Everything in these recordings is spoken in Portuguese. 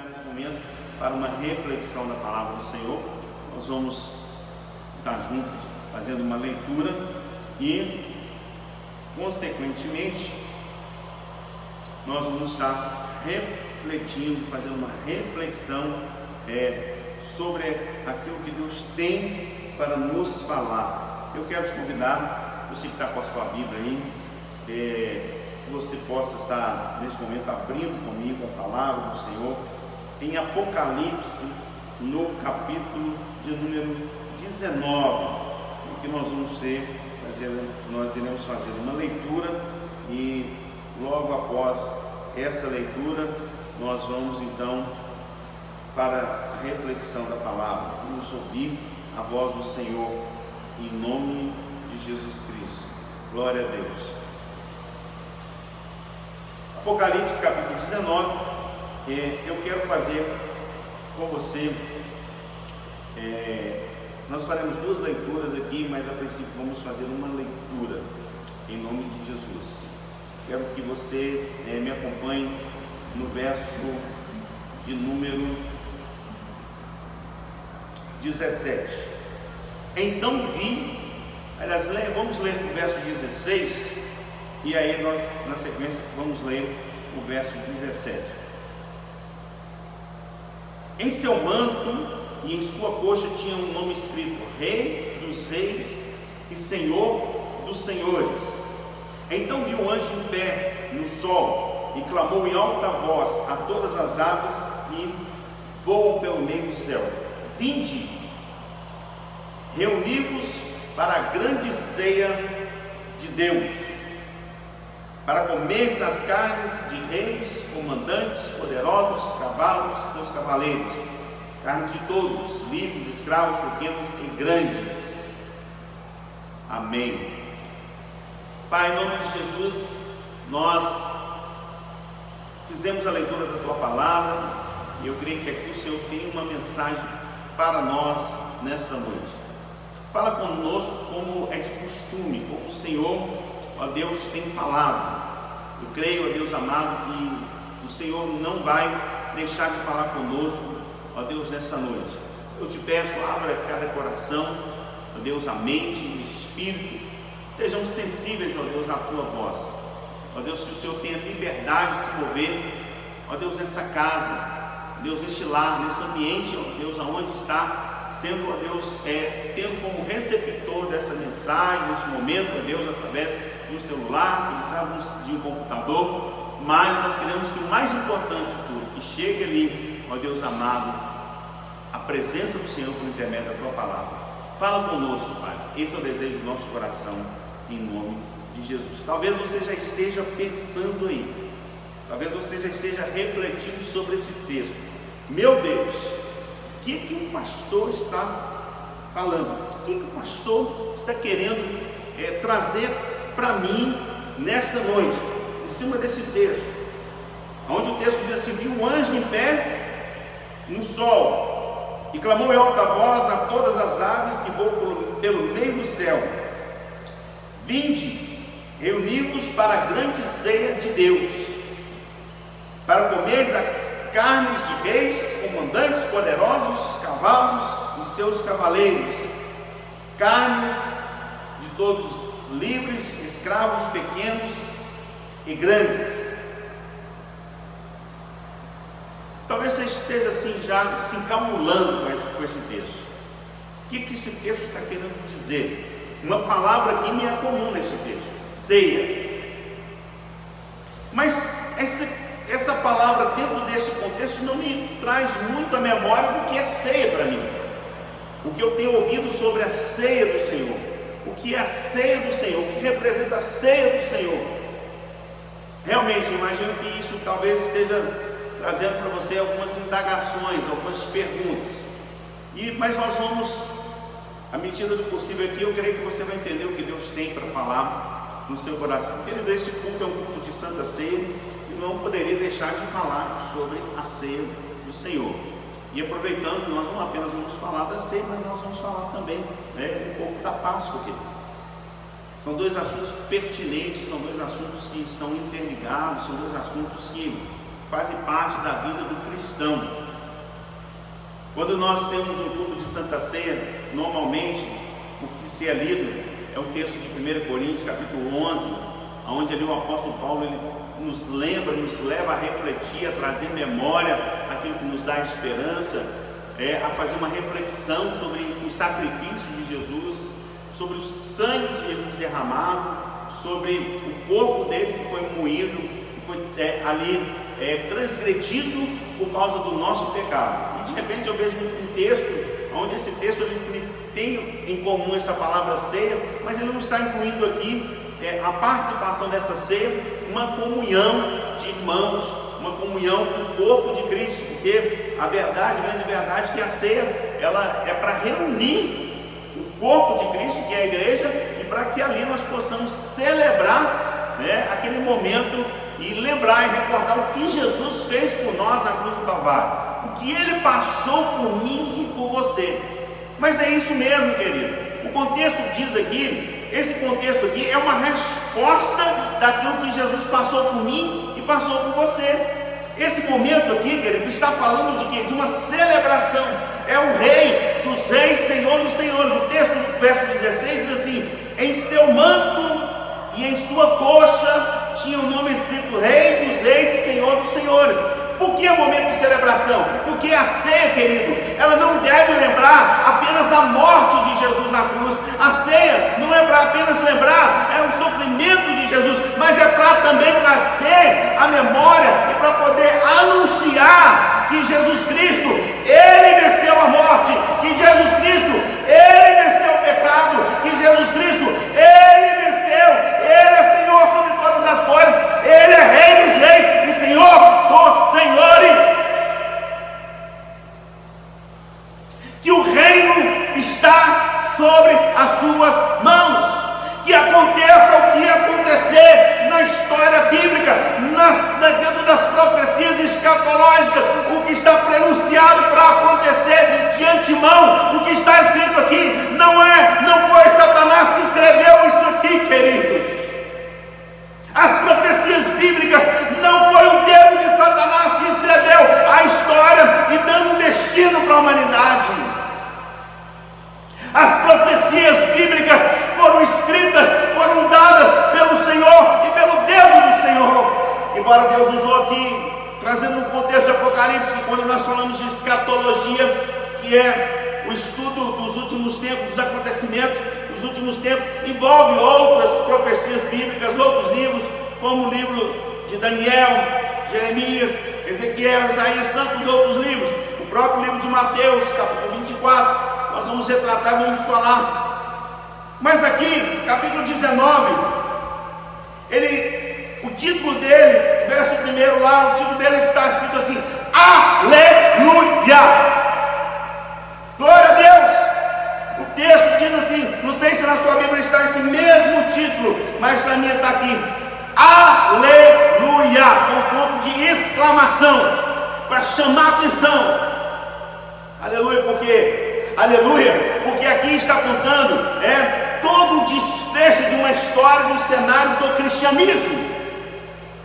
caminhar nesse momento para uma reflexão da palavra do Senhor. Nós vamos estar juntos fazendo uma leitura e, consequentemente, nós vamos estar refletindo, fazendo uma reflexão sobre aquilo que Deus tem para nos falar. Eu quero te convidar, você que está com a sua Bíblia aí, que você possa estar neste momento abrindo comigo a palavra do Senhor em Apocalipse, no capítulo de número 19, que nós iremos fazer uma leitura e logo após essa leitura nós vamos então para a reflexão da palavra. Vamos ouvir a voz do Senhor em nome de Jesus Cristo. Glória a Deus. Apocalipse capítulo 19, eu quero fazer com você, nós faremos duas leituras aqui, mas a princípio vamos fazer uma leitura em nome de Jesus. Quero que você me acompanhe no verso de número 17. Então vi, aliás, vamos ler o verso 16, e aí nós, na sequência, vamos ler o verso 17. Em seu manto e em sua coxa tinha um nome escrito: Rei dos Reis e Senhor dos Senhores. Então viu um anjo em pé no sol e clamou em alta voz a todas as aves que voam pelo meio do céu: Vinde, reuni-vos para a grande ceia de Deus, para comerdes as carnes de reis, comandantes, poderosos, cavalos, seus cavaleiros, carnes de todos, livres, escravos, pequenos e grandes. Amém. Pai, em nome de Jesus, nós fizemos a leitura da Tua palavra e eu creio que aqui o Senhor tem uma mensagem para nós nesta noite. Fala conosco como é de costume, como o Senhor, ó Deus, tem falado. Eu creio, ó Deus amado, que o Senhor não vai deixar de falar conosco, ó Deus, nessa noite. Eu te peço, abra cada coração, ó Deus, a mente, o espírito, estejam sensíveis, ó Deus, à Tua voz. Ó Deus, que o Senhor tenha liberdade de se mover, ó Deus, nessa casa, Deus, neste lar, nesse ambiente, ó Deus, aonde está sendo, ó Deus, tendo como receptor dessa mensagem, neste momento, ó Deus, através do celular, de um computador, mas nós queremos que o mais importante de tudo, que chegue ali, ó Deus amado, a presença do Senhor por intermédio da Tua palavra. Fala conosco, Pai, esse é o desejo do nosso coração, em nome de Jesus. Talvez você já esteja pensando aí, talvez você já esteja refletindo sobre esse texto. Meu Deus, o que o pastor está falando? O que o pastor está querendo trazer para mim nesta noite, em cima desse texto, onde o texto diz assim: viu um anjo em pé no sol e clamou em alta voz a todas as aves que voam pelo meio do céu: Vinde, reuni-vos para a grande ceia de Deus, para comerdes as carnes de reis, comandantes, poderosos, cavalos e seus cavaleiros, carnes de todos, livres, escravos, pequenos e grandes. Talvez você esteja assim já se encamulando com esse texto. O que esse texto está querendo dizer? Uma palavra que me é comum nesse texto: ceia. Mas essa palavra, dentro desse contexto, não me traz muito a memória do que é ceia para mim. O que eu tenho ouvido sobre a ceia do Senhor, o que é a ceia do Senhor, o que representa a ceia do Senhor. Realmente, eu imagino que isso talvez esteja trazendo para você algumas indagações, algumas perguntas. Mas nós vamos, à medida do possível aqui, eu creio que você vai entender o que Deus tem para falar no seu coração. Querido, esse culto é um culto de Santa Ceia e não poderia deixar de falar sobre a ceia do Senhor. E aproveitando, nós não apenas vamos falar da ceia, mas nós vamos falar também um pouco da Páscoa, querido. São dois assuntos pertinentes, são dois assuntos que estão interligados, são dois assuntos que fazem parte da vida do cristão. Quando nós temos um culto de Santa Ceia, normalmente o que se é lido é o texto de 1 Coríntios, capítulo 11, onde ali o apóstolo Paulo ele nos lembra, nos leva a refletir, a trazer memória aquilo que nos dá esperança, a fazer uma reflexão sobre o sacrifício de Jesus, sobre o sangue de Jesus derramado, sobre o corpo dele que foi moído, que foi ali transgredido por causa do nosso pecado. E de repente eu vejo um texto, onde esse texto ele tem em comum essa palavra ceia, mas ele não está incluindo aqui a participação dessa ceia, uma comunhão de irmãos, uma comunhão do corpo de Cristo, porque a verdade, a grande verdade é que a ceia ela é para reunir o corpo de Cristo, que é a igreja, e para que ali nós possamos celebrar aquele momento e lembrar e recordar o que Jesus fez por nós na cruz do Calvário, o que Ele passou por mim e por você. Mas é isso mesmo, querido. O contexto diz aqui, esse contexto aqui é uma resposta daquilo que Jesus passou por mim e passou por você. Esse momento aqui, querido, está falando de quê? De uma celebração. É o Rei dos Reis, Senhor dos Senhores. O texto do verso 16 diz assim: em seu manto e em sua coxa tinha o nome escrito Rei dos Reis e Senhor dos Senhores. Por que é momento de celebração? Porque a ceia, querido, ela não deve lembrar apenas a morte de Jesus na cruz. A ceia não é para apenas lembrar o sofrimento de Jesus, mas é para também trazer a memória e para poder anunciar que Jesus Cristo, Ele venceu a morte, que Jesus Cristo, Ele venceu o pecado, que Jesus Cristo, Ele venceu, Ele é Senhor sobre todas as coisas, Ele é Rei dos Reis e Senhor dos Senhores. Que o reino está sobre as suas mãos. Que aconteça o que acontecer na história bíblica, dentro das profecias escatológicas, o que está pronunciado para acontecer de antemão, o que está escrito aqui, não foi Satanás que escreveu isso aqui, queridos. As profecias bíblicas não foi o dedo de Satanás que escreveu a história e dando um destino para a humanidade. As profecias bíblicas foram escritas, foram dadas pelo Senhor e pelo dedo do Senhor. Embora Deus usou aqui, trazendo um contexto de Apocalipse, que quando nós falamos de escatologia, que é o estudo dos últimos tempos, dos acontecimentos dos últimos tempos, envolve outras profecias bíblicas, outros livros, como o livro de Daniel, Jeremias, Ezequiel, Isaías, tantos outros livros, o próprio livro de Mateus, capítulo 24, nós vamos retratar, vamos falar. Mas aqui, capítulo 19, o título dele, verso 1 lá, o título dele está escrito assim: Aleluia! Glória a Deus! O texto diz assim, não sei se na sua Bíblia está esse mesmo título, mas na minha está aqui: Aleluia! Com ponto de exclamação, para chamar a atenção. Aleluia, por quê? Aleluia, porque aqui está contando todo o desfecho de uma história, de um cenário do cristianismo.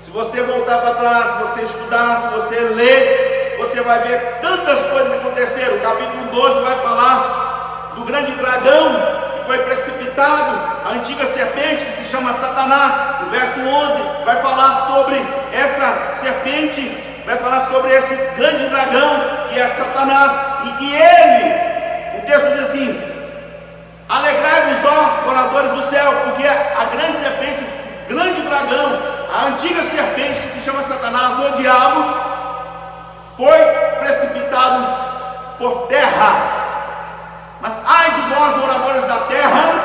Se você voltar para trás, se você estudar, se você ler, você vai ver tantas coisas que aconteceram. O capítulo 12 vai falar do grande dragão que foi precipitado, a antiga serpente que se chama Satanás. O verso 11 vai falar sobre essa serpente, vai falar sobre esse grande dragão que é Satanás, e que ele, o texto diz assim: alegrai-vos, ó moradores do céu, porque a grande serpente, o grande dragão, a antiga serpente que se chama Satanás, o diabo, foi precipitado por terra. Mas ai de vós, moradores da terra,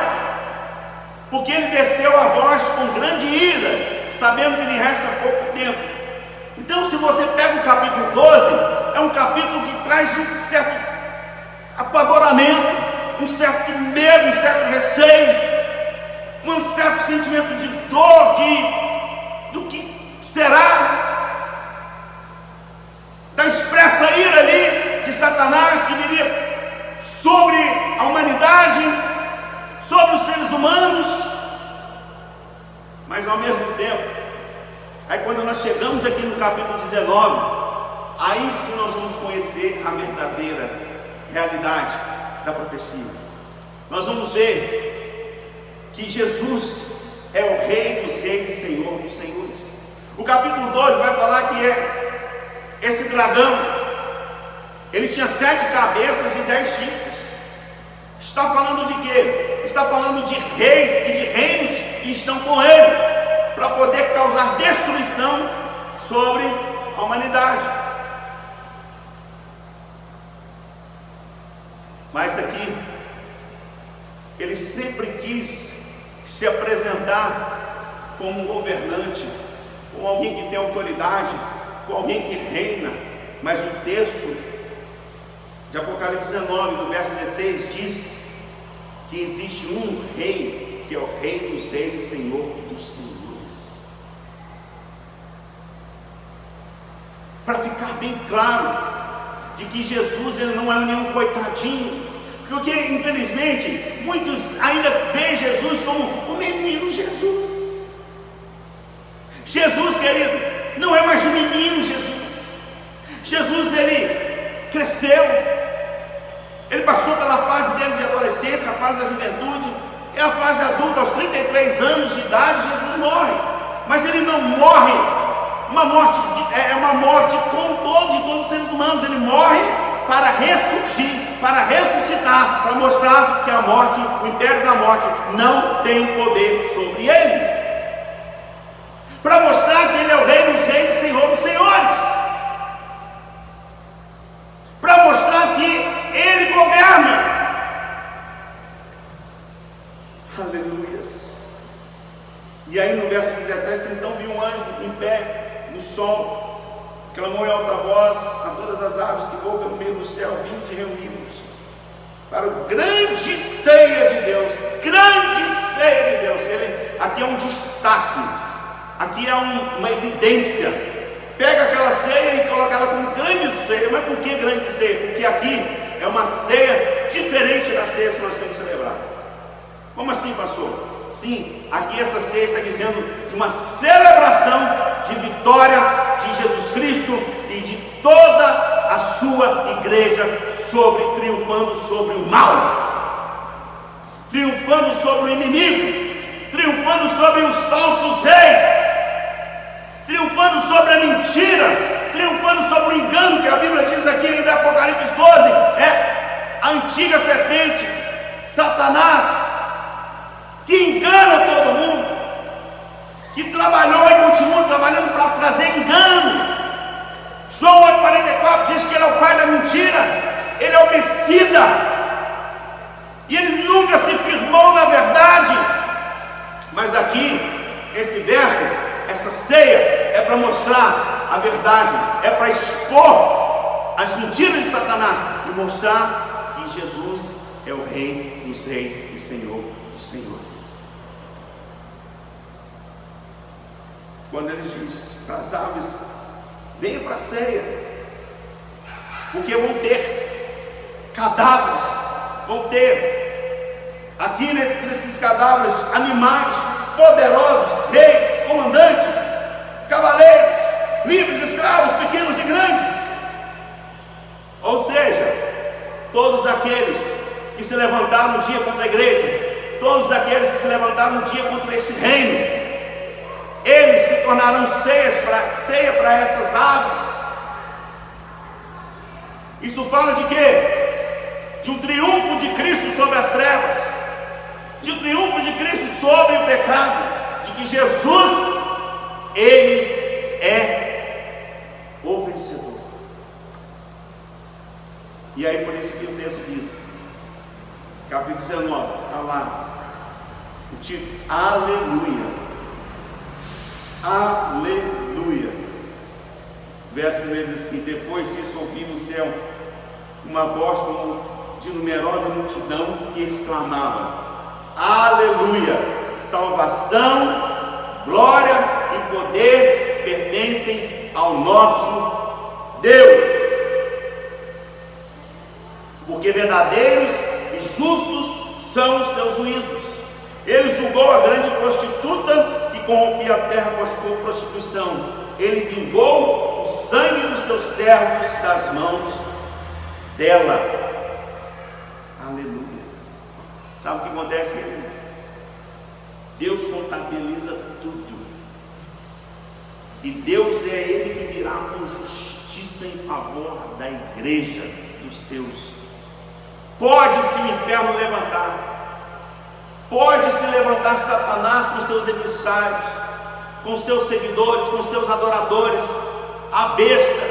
porque ele desceu a vós com grande ira, sabendo que lhe resta pouco tempo. Então, se você pega o capítulo 12, é um capítulo que traz um certo apavoramento, um certo medo, um certo receio, um certo sentimento de dor, do que será, da expressa ira ali de Satanás que viria sobre a humanidade, sobre os seres humanos. Mas ao mesmo tempo, Aí quando nós chegamos aqui no capítulo 19, aí sim nós vamos conhecer a verdadeira realidade da profecia. Nós vamos ver que Jesus é o Rei dos Reis e Senhor dos Senhores. O capítulo 12 vai falar que esse dragão, ele tinha 7 cabeças e 10 chifres. Está falando de quê? Está falando de reis e de reinos que estão com ele, para poder causar destruição sobre a humanidade. Mas aqui, ele sempre quis se apresentar como um governante, como alguém que tem autoridade, como alguém que reina. Mas o texto de Apocalipse 19, do verso 16, diz que existe um rei, que é o Rei dos Reis e Senhor dos Senhores. Para ficar bem claro de que Jesus, ele não é nenhum coitadinho, porque infelizmente muitos ainda veem Jesus como o menino Jesus. Jesus, querido, não é mais um menino Jesus. Jesus, ele cresceu, ele passou pela fase dele de adolescência, a fase da juventude, é a fase adulta. Aos 33 anos de idade, Jesus morre, mas ele não morre uma morte, é uma morte com todos os seres humanos. Ele morre para ressurgir, para ressuscitar, para mostrar que a morte, o império da morte, não tem poder sobre ele, para mostrar que ele é o Rei dos Reis e Senhor dos Senhores, para mostrar que ele governa. Aleluias. E aí no verso 17, então vi um anjo em pé no sol, clamou em alta voz a todas as aves que voam pelo meio do céu: vinde reunimos para o grande ceia de Deus. Grande ceia de Deus. Aqui é um destaque, aqui é uma evidência. Pega aquela ceia e coloca ela como grande ceia. Mas por que grande ceia? Porque aqui é uma ceia diferente da ceia que nós temos que celebrar. Como assim, pastor? Sim, aqui essa ceia está dizendo de uma celebração de vitória de Jesus Cristo e de toda a sua igreja, triunfando sobre o mal, triunfando sobre o inimigo, triunfando sobre os falsos reis, triunfando sobre a mentira, triunfando sobre o engano, que a Bíblia diz aqui em Apocalipse 12, é a antiga serpente, Satanás, que engana todo mundo, que trabalhou e continua trabalhando para trazer engano. João 8,44 diz que ele é o pai da mentira, ele é o homicida, e ele nunca se firmou na verdade. Mas aqui, esse verso, essa ceia, é para mostrar a verdade, é para expor as mentiras de Satanás e mostrar que Jesus é o Rei dos Reis e Senhor dos Senhores. Quando ele diz para as aves: venham para a ceia, porque vão ter cadáveres, vão ter aqui nesses cadáveres animais poderosos, reis, comandantes, cavaleiros, livres, escravos, pequenos e grandes. Ou seja, todos aqueles que se levantaram um dia contra a igreja, todos aqueles que se levantaram um dia contra esse reino, eles se tornarão ceia para essas aves. Isso fala de quê? De um triunfo de Cristo sobre as trevas, de um triunfo de Cristo sobre o pecado, de que Jesus, ele é o vencedor. E aí por isso que o texto diz, capítulo 19, está lá o título: Aleluia. Aleluia. Verso 1 diz assim: depois disso ouvi no céu uma voz como de numerosa multidão que exclamava: Aleluia! Salvação, glória e poder pertencem ao nosso Deus, porque verdadeiros e justos são os teus juízos. Ele julgou a grande prostituta que corromper a terra com a sua prostituição. Ele vingou o sangue dos seus servos das mãos dela. Aleluia. Sabe o que acontece, querido? Deus contabiliza tudo. E Deus é Ele que virá com justiça em favor da igreja, dos seus. Pode-se o inferno levantar, pode-se levantar Satanás com seus emissários, com seus seguidores, com seus adoradores, a besta,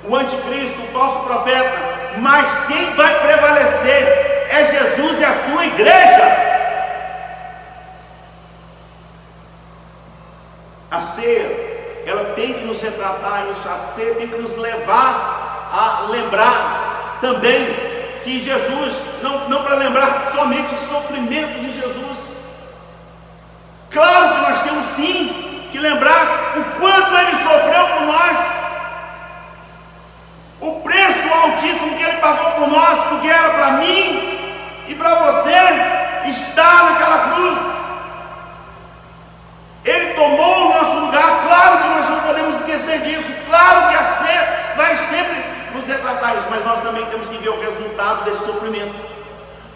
o anticristo, o falso profeta, mas quem vai prevalecer é Jesus e a sua igreja. A ceia, ela tem que nos retratar isso, a ceia tem que nos levar a lembrar também que Jesus, não para lembrar somente o sofrimento de Jesus. Claro que nós temos sim que lembrar o quanto Ele sofreu por nós, o preço altíssimo que Ele pagou por nós, porque era para mim e para você estar naquela cruz. Ele tomou o nosso lugar. Claro que nós não podemos esquecer disso. Claro que a ceia vai sempre nos retratar isso, mas nós também temos que ver o resultado desse sofrimento.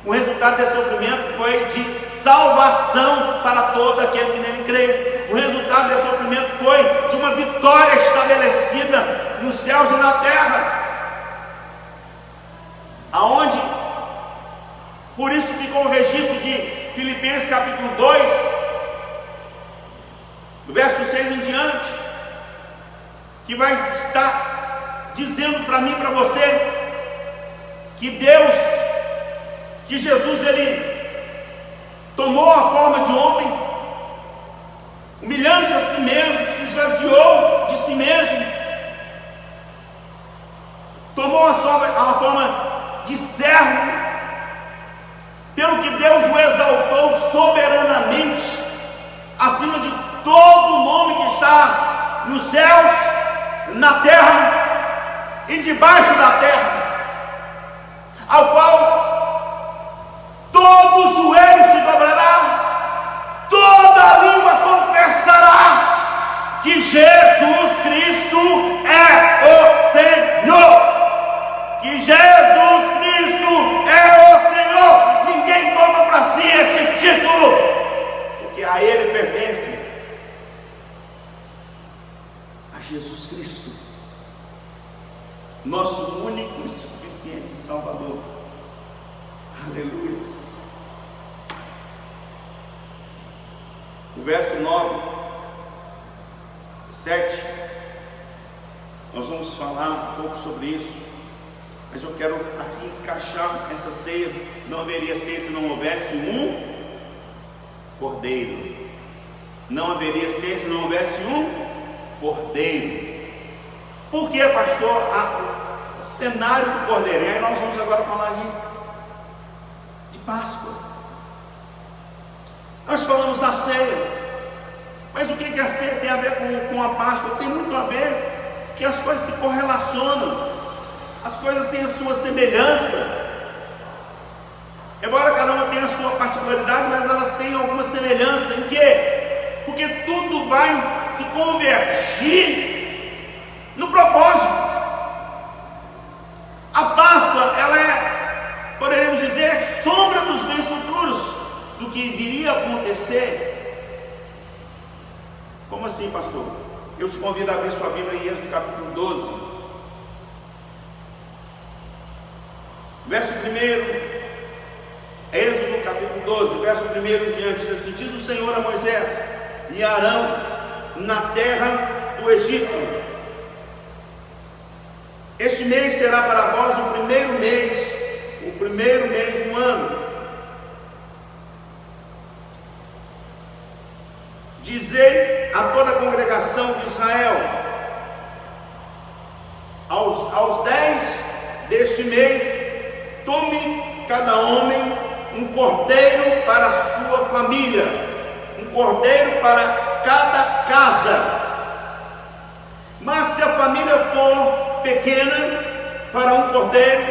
O resultado desse sofrimento foi de salvação para todo aquele que nele crê. O resultado desse sofrimento foi de uma vitória estabelecida nos céus e na terra, aonde, por isso ficou o registro de Filipenses capítulo 2, do verso 6 em diante, que vai estar dizendo para mim e para você que Deus, que Jesus, Ele tomou a forma de homem, humilhando-se a si mesmo, se esvaziou de si mesmo, tomou a forma de servo, pelo que Deus o exaltou soberanamente, acima de todo nome que está nos céus, na terra e debaixo da terra, ao qual todo joelho se dobrará, toda língua confessará que Jesus Cristo é o Senhor, que Jesus Cristo é o Senhor. Ninguém toma para si esse título, porque a Ele pertence. Jesus Cristo, nosso único e suficiente Salvador. Aleluia. O verso 9, 7, nós vamos falar um pouco sobre isso, mas eu quero aqui encaixar essa ceia. Não haveria ceia se não houvesse um cordeiro. Não haveria ceia se não houvesse um cordeiro. Por que, pastor? O cenário do cordeiro. E aí nós vamos agora falar de Páscoa. Nós falamos da ceia, mas o que a ceia tem a ver com a Páscoa? Tem muito a ver, que as coisas se correlacionam, as coisas têm a sua semelhança, embora cada uma tenha a sua particularidade, mas elas têm alguma semelhança. Em quê? Porque tudo vai se convergir no propósito. A Páscoa, ela é, poderíamos dizer, sombra dos bens futuros, do que viria a acontecer. Como assim, pastor? Eu te convido a abrir sua Bíblia em Êxodo capítulo 12, verso 1. Êxodo capítulo 12, verso 1 em diante, diz assim: diz o Senhor a Moisés e a Arão na terra do Egito: este mês será para vós o primeiro mês do ano. Dizei a toda a congregação de Israel: aos 10 deste mês, tome cada homem um cordeiro para a sua família, um cordeiro para cada casa. Mas se a família for pequena, para um cordeiro,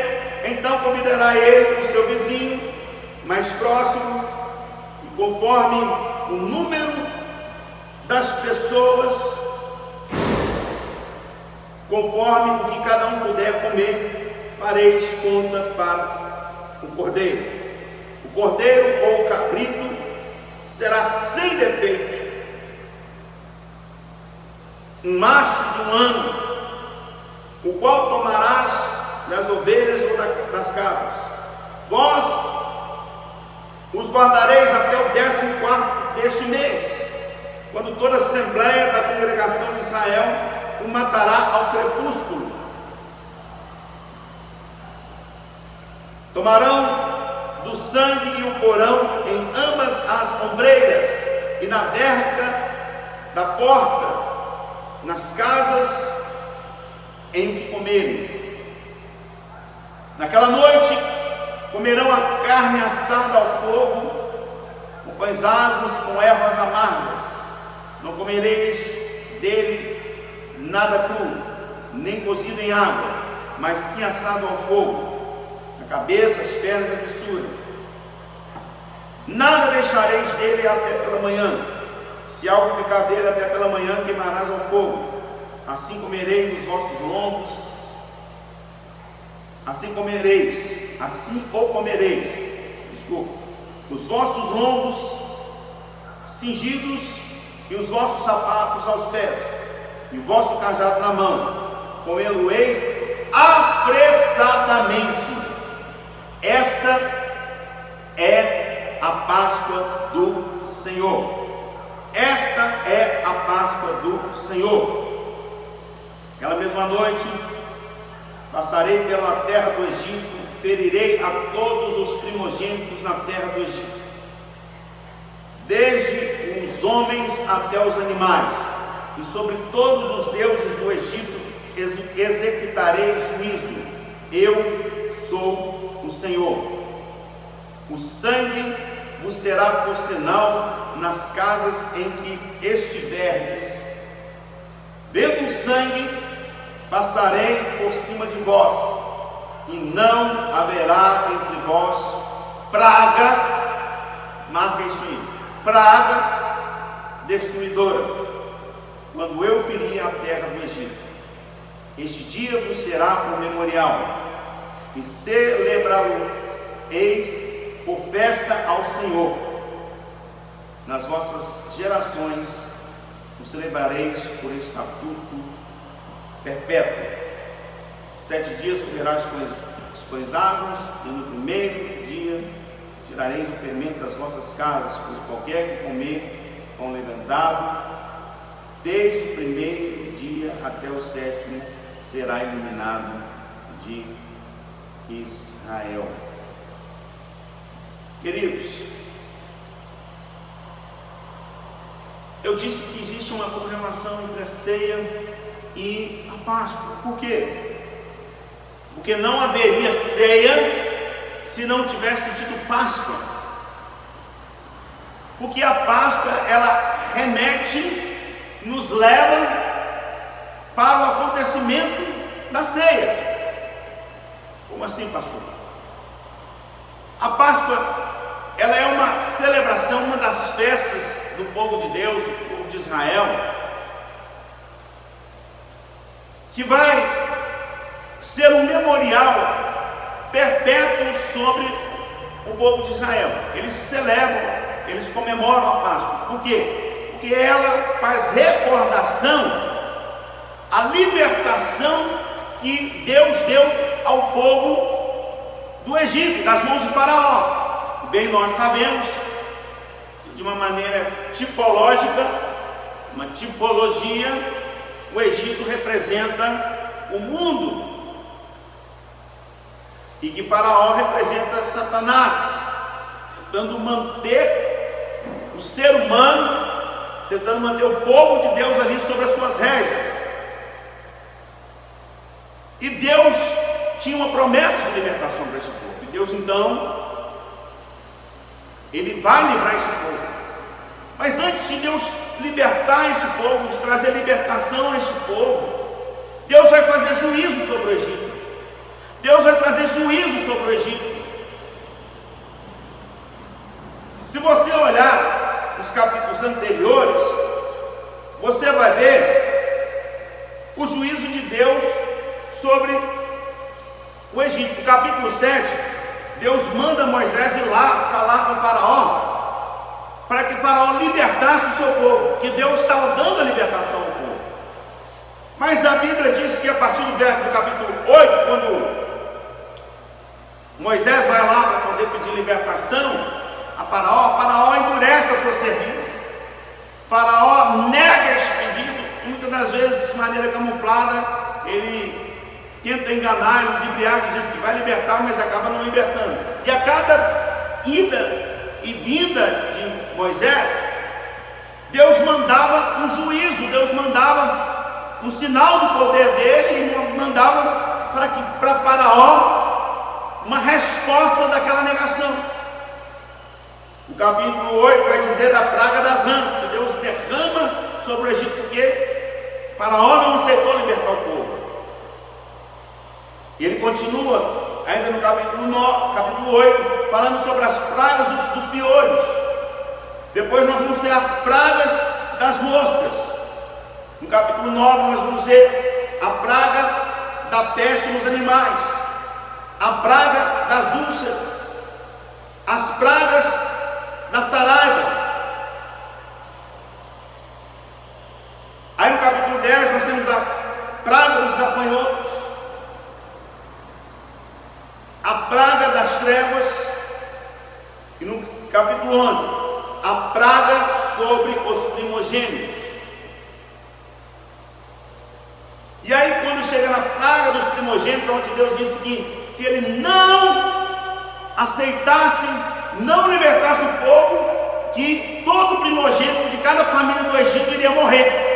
então convidará ele o seu vizinho mais próximo, e conforme o número das pessoas, conforme o que cada um puder comer, fareis conta para o cordeiro. O cordeiro ou o cabrito será sem defeito, um macho de 1 ano, o qual tomarás das ovelhas ou das cabras. Vós os guardareis até o 14º deste mês, quando toda a assembleia da congregação de Israel o matará ao crepúsculo. Tomarão do sangue e o porão em ambas as ombreiras e na verga da porta, nas casas em que comerem. Naquela noite comerão a carne assada ao fogo, com pães asmos e com ervas amargas. Não comereis dele nada cru, nem cozido em água, mas sim assado ao fogo, a cabeça, as pernas e a fissura. Nada deixareis dele até pela manhã. Se algo ficar dele até pela manhã, queimarás ao fogo. Assim comereis os vossos lombos, assim o comereis, os vossos lombos cingidos e os vossos sapatos aos pés, e o vosso cajado na mão, comê-lo-eis apressadamente. Essa é a Páscoa do Senhor. Esta é a Páscoa do Senhor. Aquela mesma noite passarei pela terra do Egito, ferirei a todos os primogênitos na terra do Egito, desde os homens até os animais, e sobre todos os deuses do Egito executarei juízo. Eu sou o Senhor. O sangue vos será por sinal nas casas em que estiverdes. Vendo o sangue, passarei por cima de vós, e não haverá entre vós praga, marca isso aí, praga destruidora, quando eu ferir a terra do Egito. Este dia vos será por memorial, e celebrá-lo-eis por festa ao Senhor. Nas vossas gerações o celebrareis por estatuto perpétuo. 7 dias comerás os pães asmos, e no primeiro dia tirareis o fermento das vossas casas, pois qualquer que comer pão levantado, desde o primeiro dia até o 7º, será eliminado de Israel. Queridos, eu disse que existe uma correlação entre a ceia e a Páscoa. Por quê? Porque não haveria ceia se não tivesse tido Páscoa. Porque a Páscoa, ela remete, nos leva para o acontecimento da ceia. Como assim, pastor? A Páscoa, ela é uma celebração, uma das festas do povo de Deus, do povo de Israel, que vai ser um memorial perpétuo sobre o povo de Israel. Eles celebram, eles comemoram a Páscoa. Por quê? Porque ela faz recordação à libertação que Deus deu ao povo do Egito, das mãos de Faraó. Bem, nós sabemos que de uma maneira tipológica, uma tipologia, o Egito representa o mundo, e que Faraó representa Satanás, tentando manter o ser humano, tentando manter o povo de Deus ali sobre as suas rédeas. E Deus tinha uma promessa de libertação para esse povo, e Deus então, Ele vai livrar esse povo. Mas antes de Deus libertar esse povo, de trazer libertação a esse povo, Deus vai fazer juízo sobre o Egito. Deus vai trazer juízo sobre o Egito. Se você olhar os capítulos anteriores, você vai ver o juízo de Deus sobre o Egito. No capítulo 7, Deus manda Moisés ir lá falar com o faraó, para que o faraó libertasse o seu povo, que Deus estava dando a libertação ao povo. Mas a Bíblia diz que a partir do capítulo 8, quando Moisés vai lá para poder pedir libertação a Faraó endurece a sua serviço. Faraó nega este pedido, e muitas das vezes, de maneira camuflada, ele tenta enganar, ludibriar, dizendo que vai libertar, mas acaba não libertando. E a cada ida e vinda de Moisés, Deus mandava um juízo, Deus mandava um sinal do poder dele, e mandava para Faraó uma resposta daquela negação. O capítulo 8 vai dizer da praga das rãs, que Deus derrama sobre o Egito, porque Faraó não aceitou libertar o povo. E ele continua, ainda no capítulo 8, falando sobre as pragas dos piolhos. Depois nós vamos ter as pragas das moscas. No capítulo 9 nós vamos ver a praga da peste nos animais, a praga das úlceras, as pragas da saraiva. Aí no capítulo 10 nós temos a praga dos gafanhotos, a praga das trevas, e no capítulo 11, a praga sobre os primogênitos. E aí quando chega na praga dos primogênitos, onde Deus disse que se ele não aceitasse, não libertasse o povo, que todo primogênito de cada família do Egito iria morrer.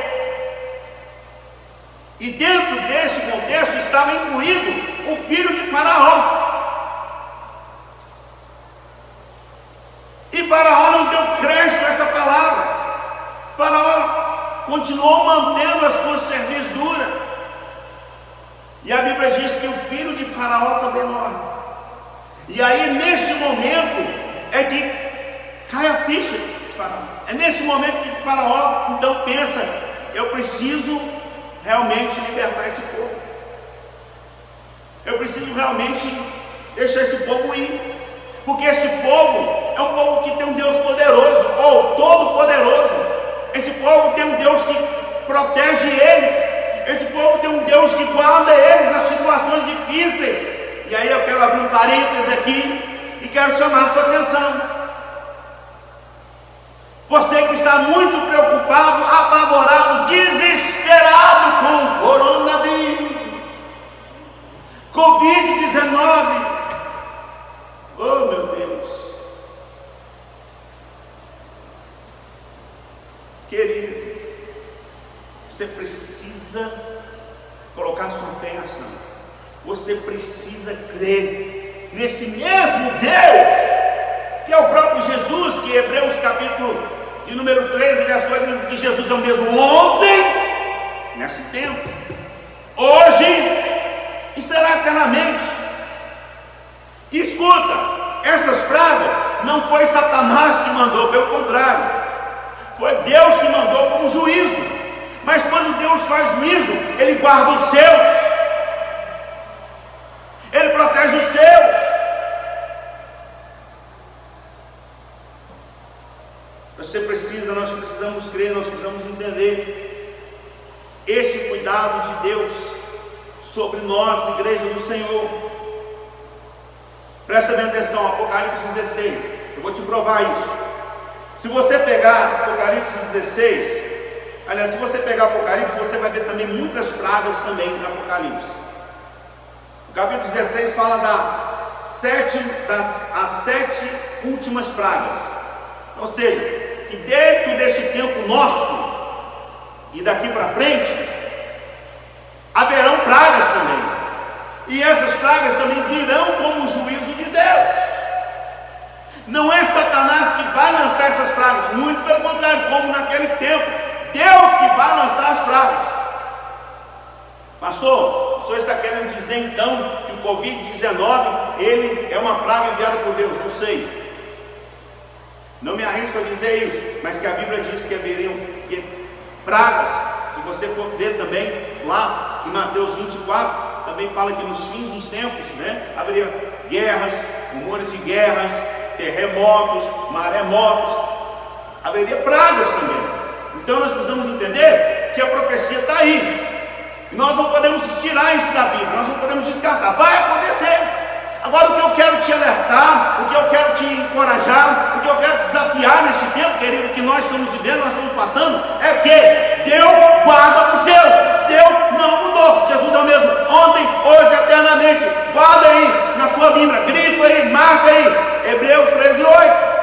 E dentro desse contexto estava incluído o filho de Faraó. E Faraó não deu crédito a essa palavra. Faraó continuou mantendo a sua servidura. E a Bíblia diz que o filho de Faraó também morre. E aí neste momento é que cai a ficha de Faraó. É nesse momento que Faraó então pensa: eu preciso realmente libertar esse povo. Eu preciso realmente deixar esse povo ir. Porque esse povo é um povo que tem um Deus poderoso, ou todo-poderoso. Esse povo tem um Deus que protege eles. Esse povo tem um Deus que guarda eles nas situações difíceis. E aí eu quero abrir um parênteses aqui e quero chamar a sua atenção. Você que está muito preocupado, apavorado, desesperado com o coronavírus, Covid-19, oh meu Deus, querido, você precisa colocar sua fé em ação. Você precisa crer nesse mesmo Deus, que é o próprio Jesus, que Hebreus capítulo de número 13, verso 8, diz que Jesus é o mesmo ontem, nesse tempo, hoje e será eternamente. E escuta, essas pragas não foi Satanás que mandou, pelo contrário, foi Deus que mandou como juízo. Mas quando Deus faz juízo, Ele guarda os seus, Ele protege os seus. Nós precisamos crer, nós precisamos entender esse cuidado de Deus sobre nós, igreja do Senhor. Presta bem atenção, Apocalipse 16, eu vou te provar isso. Se você pegar Apocalipse 16, aliás, se você pegar Apocalipse, você vai ver também muitas pragas também no Apocalipse. O capítulo 16 fala das sete últimas pragas. Ou seja, que dentro deste tempo nosso e daqui para frente haverão pragas também. E essas pragas também virão como um juízo de Deus. Não é Satanás que vai lançar essas pragas, muito pelo contrário, como naquele tempo, Deus que vai lançar as pragas. Pastor, o senhor está querendo dizer então que o Covid-19 ele é uma praga enviada por Deus? Não sei, não me arrisco a dizer isso, mas que a Bíblia diz que pragas. Se você for ver também lá em Mateus 24, também fala que nos fins dos tempos, haveria guerras, rumores de guerras, terremotos, maremotos, haveria pragas também. Então nós precisamos entender que a profecia está aí. Nós não podemos tirar isso da Bíblia, nós não podemos descartar. Vai acontecer. Agora, o que eu quero te alertar, o que eu quero te encorajar, o que eu quero desafiar neste tempo, querido, que nós estamos vivendo, nós estamos passando, é que Deus guarda os seus. Deus não mudou. Jesus é o mesmo ontem, hoje, eternamente. Guarda aí na sua Bíblia, grifa aí, marca aí, Hebreus 13:8.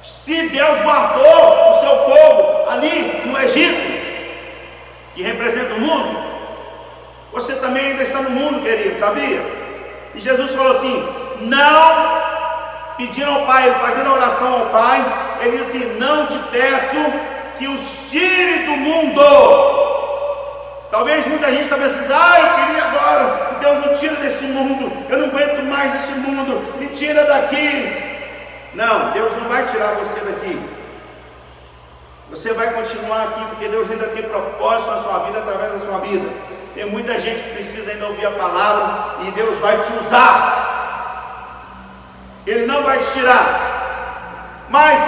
Se Deus guardou o seu povo ali no Egito, que representa o mundo, você também ainda está no mundo, querido, sabia? E Jesus falou assim, não pediram ao Pai, fazendo a oração ao Pai, ele disse assim, não te peço que os tire do mundo. Talvez muita gente está pensando, eu queria agora, Deus me tira desse mundo, eu não aguento mais desse mundo, me tira daqui. Não, Deus não vai tirar você daqui. Você vai continuar aqui, porque Deus ainda tem propósito na sua vida, através da sua vida. Tem muita gente que precisa ainda ouvir a palavra, e Deus vai te usar. Ele não vai te tirar. Mas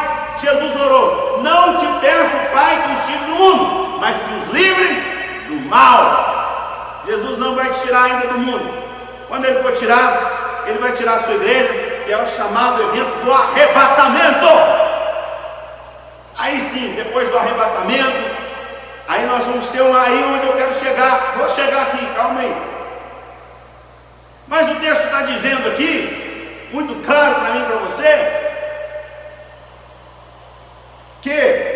Jesus orou, não te peço, Pai, que os tire do mundo, mas que os livre do mal. Jesus não vai te tirar ainda do mundo. Quando Ele for tirar, Ele vai tirar a sua igreja, que é o chamado evento do arrebatamento. Aí sim, depois do arrebatamento, aí nós vamos ter aí onde eu quero chegar. Vou chegar aqui, calma aí. Mas o texto está dizendo aqui, muito claro para mim e para você, que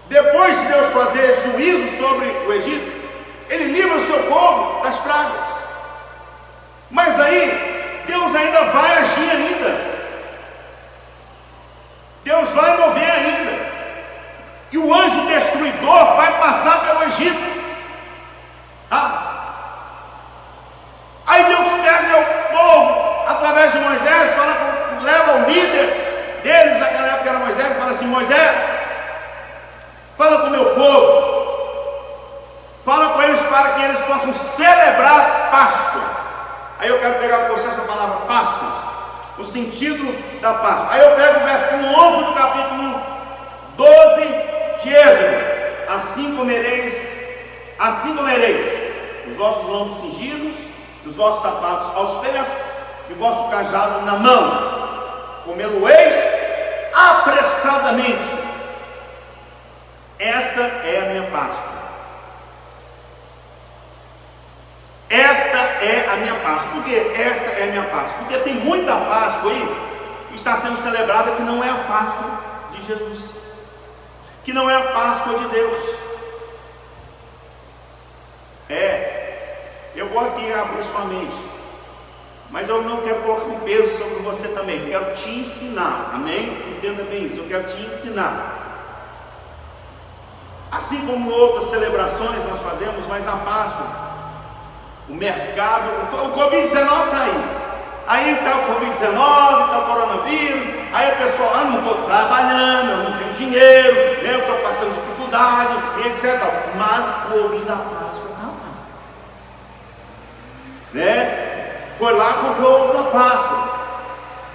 depois de Deus fazer juízo sobre o Egito, Ele livra o seu povo das pragas. Mas aí, Deus ainda vai agir ainda. Deus vai mover ainda. E o anjo destruidor vai passar pelo Egito. Aí Deus pede ao povo, através de Moisés, leva o líder deles, naquela época era Moisés, fala assim, Moisés, fala com o meu povo, fala com eles para que eles possam celebrar Páscoa. Aí eu quero pegar com você essa palavra Páscoa, o sentido da Páscoa. Aí eu pego o verso 11 do capítulo 12 de Êxodo. Assim comereis os vossos lombos cingidos, os vossos sapatos aos pés, e o vosso cajado na mão. Comê-lo-eis apressadamente. Esta é a minha Páscoa. Esta é a minha Páscoa. Por que esta é a minha Páscoa? Porque tem muita Páscoa aí que está sendo celebrada que não é a Páscoa de Jesus, que não é a Páscoa de Deus. Eu vou aqui abrir sua mente, mas eu não quero colocar um peso sobre você também. Eu quero te ensinar, amém? Entenda bem isso, eu quero te ensinar. Assim como outras celebrações nós fazemos, mas a Páscoa, o mercado, o Covid-19 está aí. Aí está o Covid-19, está o coronavírus. Aí o pessoal, não estou trabalhando, eu não tenho dinheiro, eu estou passando dificuldade, e etc. Mas o ovo da Páscoa está lá. Foi lá e comprou o ovo da Páscoa.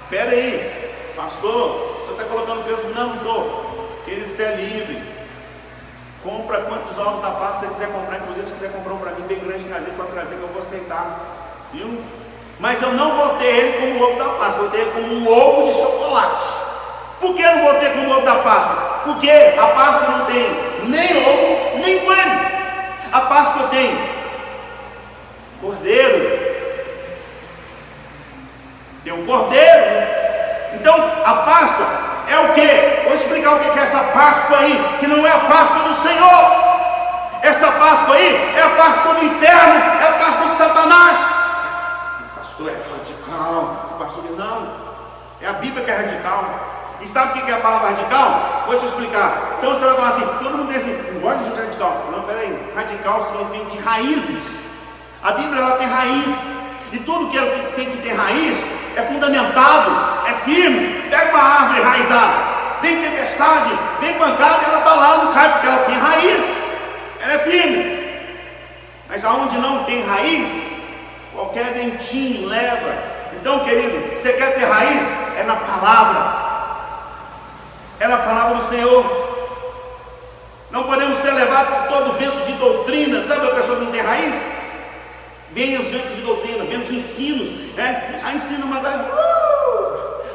Espera aí, pastor, você está colocando peso? Não estou. Querido, você é livre. Compra quantos ovos da Páscoa você quiser comprar, inclusive se quiser comprar um para mim bem grande, pode trazer que eu vou aceitar, viu? Mas eu não vou ter ele como ovo da Páscoa, vou ter ele como um ovo de chocolate. Por que eu não vou ter como ovo da Páscoa? Porque a Páscoa não tem nem ovo, nem coelho. A Páscoa tem cordeiro, tem um cordeiro. Então a Páscoa é o que? Vou explicar o que é essa Páscoa aí, que não é a Páscoa do Senhor. Essa Páscoa aí é a Páscoa do inferno, é a Páscoa de Satanás. O pastor é radical, o pastor não, é a Bíblia que é radical. E sabe o que é a palavra radical? Vou te explicar. Então você vai falar assim, todo mundo diz assim, não gosta de gente radical. Não, peraí, radical significa de raízes. A Bíblia ela tem raiz, e tudo que ela tem que ter raiz é fundamentado, é firme. Pega uma árvore enraizada, vem tempestade, vem pancada, ela está lá, não cai, porque ela tem raiz, ela é firme. Mas aonde não tem raiz, qualquer ventinho leva. Então, querido, você quer ter raiz? É na palavra, é na palavra do Senhor. Não podemos ser levados por todo vento de doutrina. Sabe a pessoa que não tem raiz? Vem os ventos de doutrina, ventos de ensinos, né? Aí ensina uma coisa,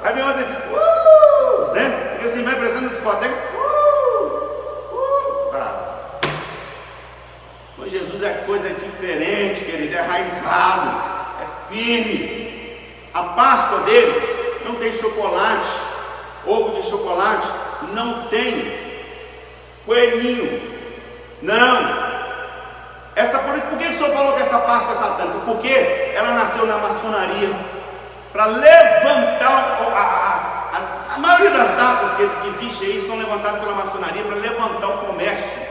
aí vem outra, né? Porque assim vai precisando de discoteca, Mas Jesus é coisa diferente, querido, é raizado, é firme. A Páscoa dele não tem chocolate, ovo de chocolate, não tem coelhinho, não. Por que o senhor falou que essa Páscoa é satânica? Porque ela nasceu na maçonaria, para levantar, a maioria das datas que existem aí são levantadas pela maçonaria para levantar o comércio,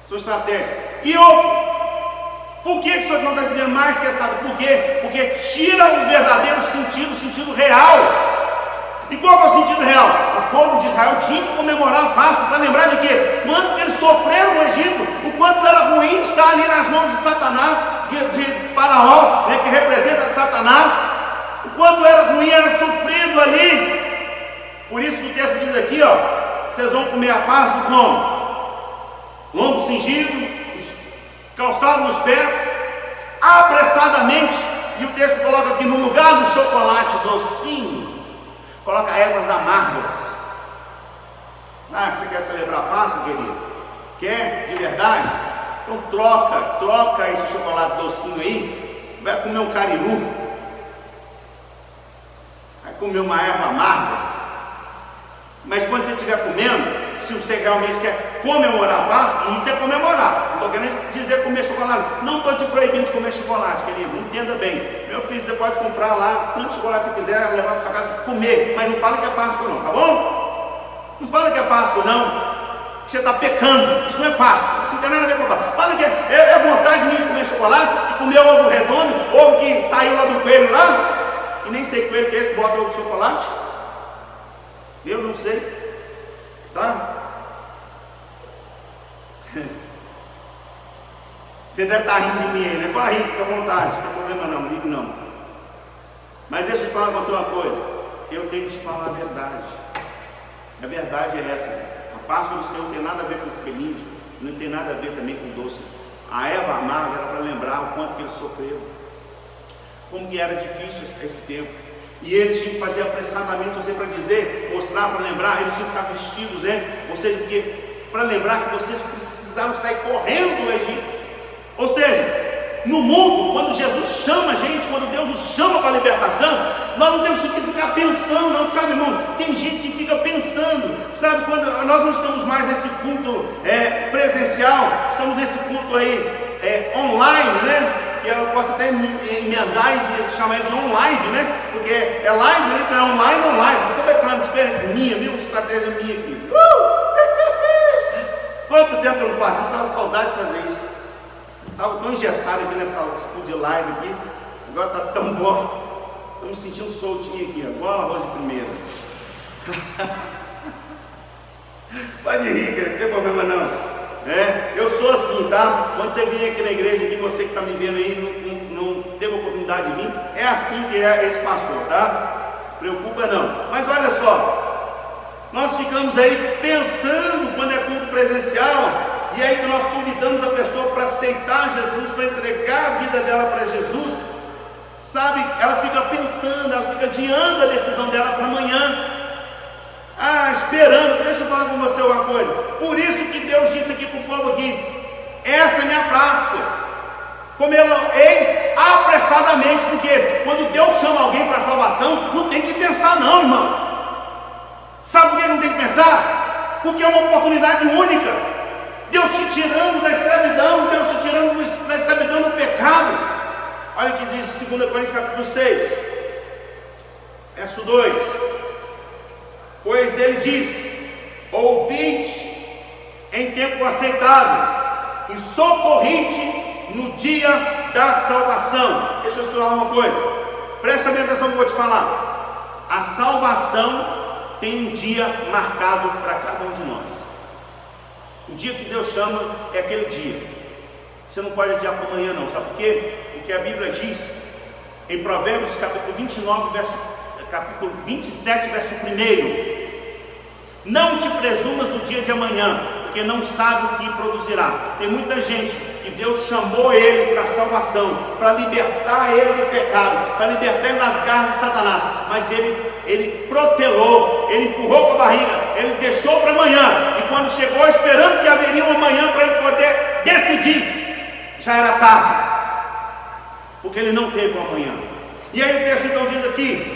são estratégias. E outro, por que o senhor não está dizendo mais que é satânica? Por quê? Porque tira o verdadeiro sentido, o sentido real. E qual é o sentido real? O povo de Israel tinha que comemorar a Páscoa para lembrar de quê? Quanto que eles sofreram no Egito, o quanto era ruim estar ali nas mãos de Satanás, de Faraó, né, que representa Satanás, o quanto era ruim, era sofrido ali. Por isso que o texto diz aqui, ó, vocês vão comer a Páscoa como? Lombo cingido, calçado nos pés, apressadamente. E o texto coloca aqui, no lugar do chocolate docinho, coloca ervas amargas. Você quer celebrar a Páscoa, querido? Quer de verdade? Então troca esse chocolate docinho aí, vai comer um cariru, vai comer uma erva amarga. Mas quando você estiver comendo, se você realmente quer comemorar a Páscoa, isso é comemorar. Não estou querendo dizer comer chocolate. Não estou te proibindo de comer chocolate, querido. Entenda bem. Meu filho, você pode comprar lá tanto chocolate que você quiser, levar para casa, comer. Mas não fala que é Páscoa não, tá bom? Não fala que é Páscoa não. Que você está pecando. Isso não é Páscoa. Isso não tem nada a ver com Páscoa. Fala que é vontade minha de comer chocolate, de comer ovo redondo, ovo que saiu lá do coelho lá. E nem sei que coelho que é esse que bota ovo de chocolate. Eu não sei. Tá? Você deve estar rindo de mim aí, né? Pode rir, fica à vontade, não tem problema não, ligo não. Mas deixa eu te falar com você uma coisa. Eu tenho que te falar a verdade. A verdade é essa. A Páscoa do Senhor não tem nada a ver com o pelídio, não tem nada a ver também com doce. A erva amarga era para lembrar o quanto que eles sofreram, como que era difícil esse tempo. E eles tinham que fazer apressadamente, você para dizer, mostrar, para lembrar, eles tinham que estar vestidos, né? Ou seja, para lembrar que vocês precisaram sair correndo do Egito. Ou seja, no mundo, quando Jesus chama a gente, quando Deus nos chama para a libertação, nós não temos que ficar pensando, não, sabe, irmão? Tem gente que fica pensando, sabe, quando nós não estamos mais nesse culto presencial, estamos nesse culto aí online, né? Que eu posso até emendar e chamar ele de online, né? Porque é live, então é online. Estou becando diferente minha, viu? Estratégia minha aqui. Quanto tempo eu não faço isso? Estava saudade de fazer isso. Estava tão engessado aqui nessa de live aqui. Agora está tão bom. Estou me sentindo soltinho aqui, igual arroz de primeira. Pode rir, cara, não tem problema não. Eu sou assim, tá? Quando você vem aqui na igreja, aqui, você que está me vendo aí, não teve oportunidade de vir, é assim que é esse pastor, tá? Preocupa não. Mas olha só, nós ficamos aí pensando quando é culto presencial, e aí que nós convidamos a pessoa para aceitar Jesus, para entregar a vida dela para Jesus, sabe? Ela fica pensando, ela fica adiando a decisão dela para amanhã. Esperando. Deixa eu falar com você uma coisa. Por isso que Deus disse aqui para o povo aqui: essa é minha Páscoa, comê-la-eis apressadamente. Porque quando Deus chama alguém para a salvação, não tem que pensar não, irmão. Sabe por que não tem que pensar? Porque é uma oportunidade única. Deus te tirando da escravidão, Deus te tirando da escravidão do pecado. Olha o que diz 2 Coríntios capítulo 6, verso 2. Pois ele diz: ouvinte em tempo aceitável e socorrite no dia da salvação. Deixa eu explicar uma coisa, presta bem atenção no que eu vou te falar. A salvação tem um dia marcado para cada um de nós. O dia que Deus chama é aquele dia. Você não pode adiar para amanhã não, sabe por quê? Porque a Bíblia diz em Provérbios capítulo 29, capítulo 27, verso 1: não te presumas do dia de amanhã, porque não sabe o que produzirá. Tem muita gente que Deus chamou ele para a salvação, para libertar ele do pecado, para libertar ele das garras de Satanás, mas ele protelou, ele empurrou com a barriga, ele deixou para amanhã, e quando chegou esperando que haveria um amanhã para ele poder decidir, já era tarde, porque ele não teve um amanhã. E aí o texto então diz aqui: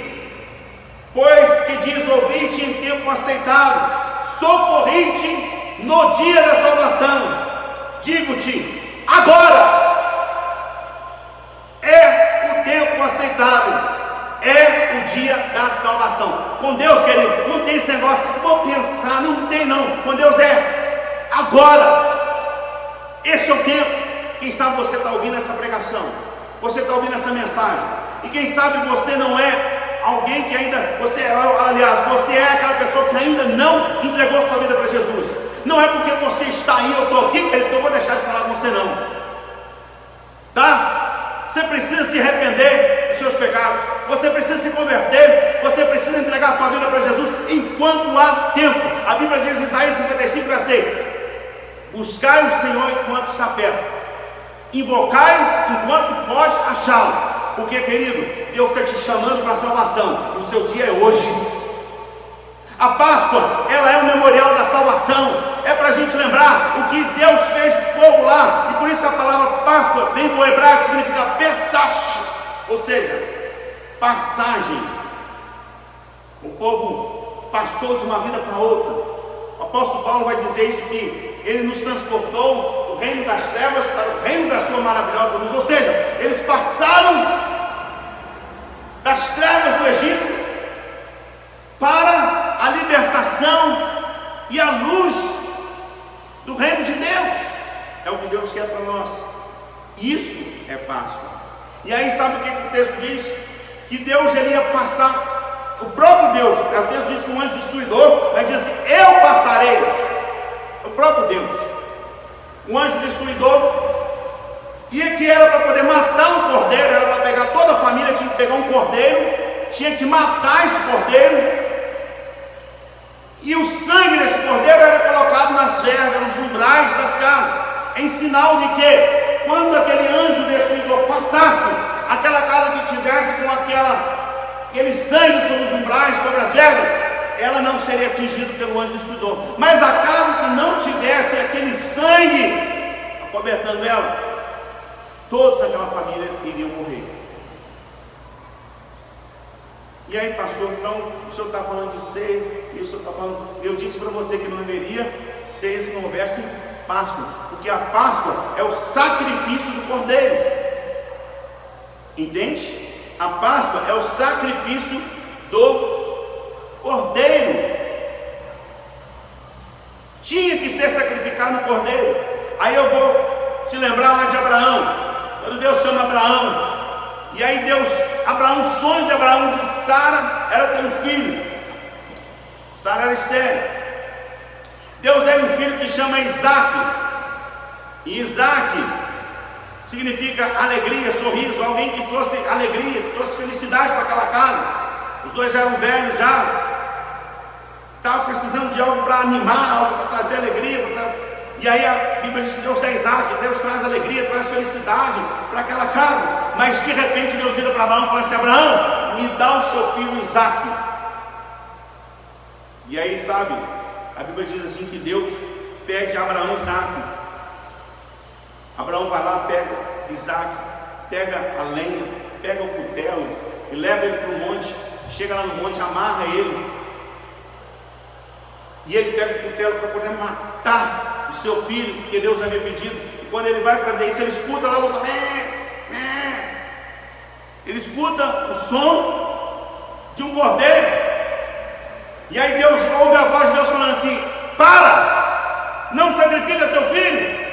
pois que diz, ouvi-te em tempo aceitável, socorri-te no dia da salvação. Digo-te, agora é o tempo aceitável, é o dia da salvação. Com Deus, querido, não tem esse negócio, vou pensar, não tem não. Com Deus é agora, este é o tempo. Quem sabe você está ouvindo essa pregação, você está ouvindo essa mensagem, e quem sabe você não é alguém que ainda, você é aquela pessoa que ainda não entregou sua vida para Jesus. Não é porque você está aí, eu estou aqui, querido, que eu vou deixar de falar com você não, tá? Você precisa se arrepender dos seus pecados, você precisa se converter, você precisa entregar a sua vida para Jesus enquanto há tempo. A Bíblia diz em Isaías 55, verso 6: buscai o Senhor enquanto está perto, invocai enquanto pode achá-lo. Porque, querido, Deus está te chamando para a salvação. O seu dia é hoje. A Páscoa, ela é um memorial da salvação. É para a gente lembrar o que Deus fez para o povo lá. E por isso que a palavra Páscoa vem do hebraico, significa Pesach, ou seja, passagem. O povo passou de uma vida para outra. O apóstolo Paulo vai dizer isso, que ele nos transportou do reino das trevas para o reino da sua maravilhosa luz. Ou seja, eles passaram das trevas do Egito para a libertação e a luz do reino de Deus. É o que Deus quer para nós. Isso é Páscoa. E aí sabe o que o texto diz? Que Deus ele ia passar, o próprio Deus, o texto diz que um anjo destruidor vai dizer assim: eu passarei. O próprio Deus, um anjo destruidor, e que era para poder matar um cordeiro, era para pegar toda a família, tinha que pegar um cordeiro, tinha que matar esse cordeiro, e o sangue desse cordeiro era colocado nas vergas, nos umbrais das casas, em sinal de que quando aquele anjo destruidor passasse, aquela casa que tivesse com aquele sangue sobre os umbrais, sobre as vergas, ela não seria atingida pelo anjo destruidor. Mas a casa que não tivesse aquele sangue acobertando ela, todos daquela família iriam morrer. E aí, pastor, então o senhor está falando de ceia, e o senhor está falando, eu disse para você que não haveria ceia se não houvesse Páscoa, porque a Páscoa é o sacrifício do cordeiro, entende? A Páscoa é o sacrifício do cordeiro. Tinha que ser sacrificado no cordeiro. Aí eu vou te lembrar lá de Abraão, quando Deus chama Abraão, e aí Abraão, o sonho de Abraão, de Sara, era ter um filho. Sara era estéril. Deus deu um filho que chama Isaac, e Isaac significa alegria, sorriso, alguém que trouxe alegria, trouxe felicidade para aquela casa. Os dois já eram velhos, estavam precisando de algo para animar, algo para trazer alegria, E aí a Bíblia diz que Deus dá Isaac, Deus traz alegria, traz felicidade para aquela casa. Mas de repente Deus vira para Abraão e fala assim: Abraão, me dá o seu filho Isaac. E aí, sabe, a Bíblia diz assim que Deus pede a Abraão Isaac. Abraão vai lá, pega Isaac, pega a lenha, pega o cutelo e leva ele para o monte. Chega lá no monte, amarra ele, e ele pega o cutelo para poder matar o seu filho, que Deus havia pedido. E quando ele vai fazer isso, ele escuta lá o outro, ele escuta o som de um cordeiro, e aí Deus ouve a voz de Deus falando assim: para, não sacrifica teu filho,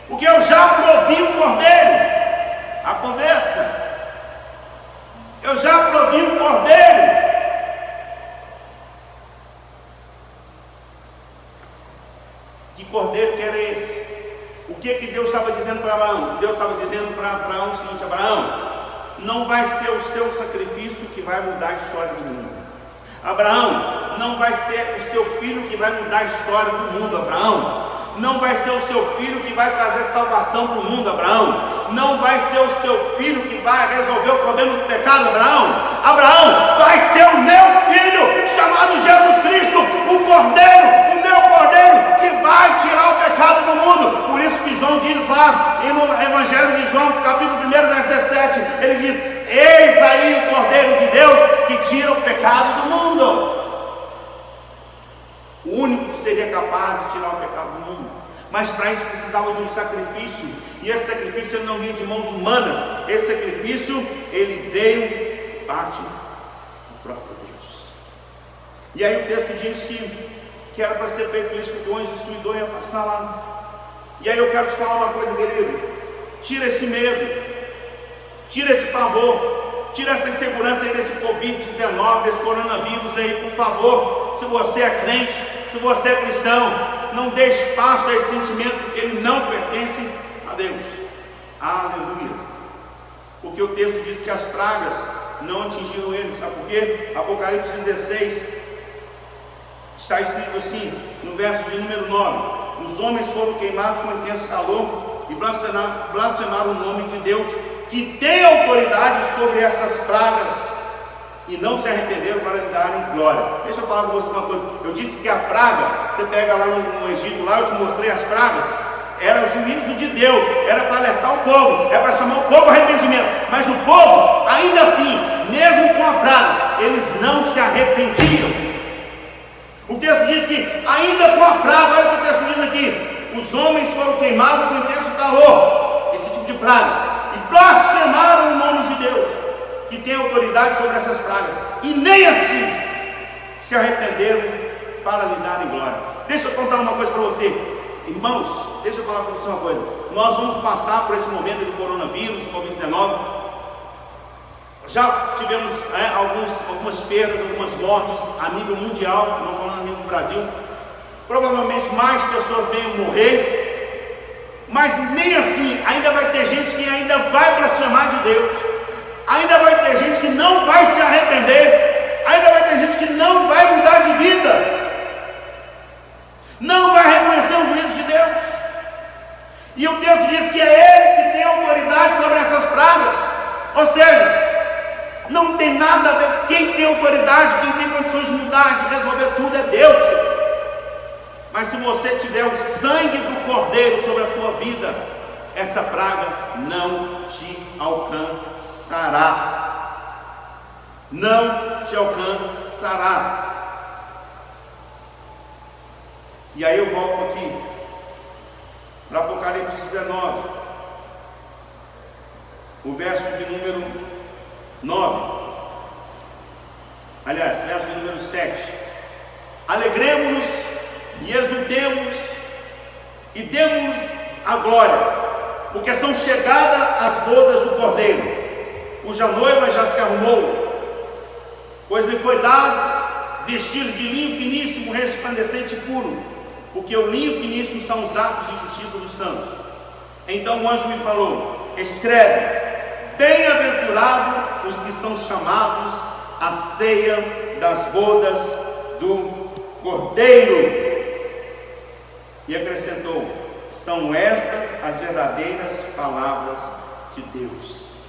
porque eu já provi o cordeiro. A conversa, eu já provi o cordeiro. cordeiro que era esse? O que Deus estava dizendo para Abraão? Deus estava dizendo para Abraão o seguinte: Abraão, não vai ser o seu sacrifício que vai mudar a história do mundo. Abraão, não vai ser o seu filho que vai mudar a história do mundo. Abraão, não vai ser o seu filho que vai trazer salvação para o mundo. Abraão, não vai ser o seu filho que vai resolver o problema do pecado. Abraão, vai ser o meu filho, chamado Jesus Cristo, o cordeiro, o meu cordeiro, que vai tirar o pecado do mundo. Por isso que João diz lá, e no Evangelho de João, capítulo 1, verso 17, ele diz: eis aí o cordeiro de Deus que tira o pecado do mundo. O único que seria capaz de tirar o pecado do mundo. Mas para isso precisava de um sacrifício, e esse sacrifício ele não vinha de mãos humanas. Esse sacrifício ele veio parte do próprio Deus. E aí o texto diz que era para ser feito isso, porque o anjo destruidor ia passar lá. E aí eu quero te falar uma coisa, querido: tira esse medo, tira esse pavor, tira essa insegurança aí desse Covid-19, desse coronavírus aí, por favor. Se você é crente, se você é cristão, não dê espaço a esse sentimento, ele não pertence a Deus. Aleluia. Porque o texto diz que as pragas não atingiram ele. Sabe por quê? Apocalipse 16 está escrito assim, no verso de número 9: os homens foram queimados com intenso calor e blasfemaram o nome de Deus, que tem autoridade sobre essas pragas, e não se arrependeram para lhe darem glória. Deixa eu falar com você uma coisa. Eu disse que a praga, você pega lá no Egito, lá eu te mostrei as pragas, era o juízo de Deus, era para alertar o povo, era para chamar o povo ao arrependimento. Mas o povo, ainda assim, mesmo com a praga, eles não se arrependiam. O texto diz que ainda com a praga, olha o que o texto diz aqui: os homens foram queimados com intenso calor, esse tipo de praga, e blasfemaram o nome de Deus, que tem autoridade sobre essas pragas, e nem assim se arrependeram para lhe darem glória. Deixa eu contar uma coisa para você, irmãos, deixa eu falar para você uma coisa. Nós vamos passar por esse momento do coronavírus, Covid-19. Já tivemos algumas perdas, algumas mortes a nível mundial, não falando a nível do Brasil. Provavelmente mais pessoas venham morrer, mas nem assim, ainda vai ter gente que ainda vai blasfemar de Deus, ainda vai ter gente que não vai se arrepender, ainda vai ter gente que não vai mudar de vida, não vai reconhecer o juízo de Deus. E o texto diz que é Ele que tem autoridade sobre essas pragas. Ou seja, não tem nada a ver. Quem tem autoridade, quem tem condições de mudar, de resolver tudo é Deus. Mas se você tiver o sangue do Cordeiro sobre a tua vida, essa praga não te alcançará. Não te alcançará. E aí eu volto aqui para Apocalipse 19, o verso de número 9, aliás, verso de número 7. Alegremos-nos e exultemos e demos-nos a glória, porque são chegadas as bodas do Cordeiro, cuja noiva já se arrumou, pois lhe foi dado vestir de linho finíssimo, resplandecente e puro, porque o linho finíssimo são os atos de justiça dos santos. Então o anjo me falou: escreve, bem-aventurados os que são chamados à ceia das bodas do Cordeiro. E acrescentou: são estas as verdadeiras palavras de Deus.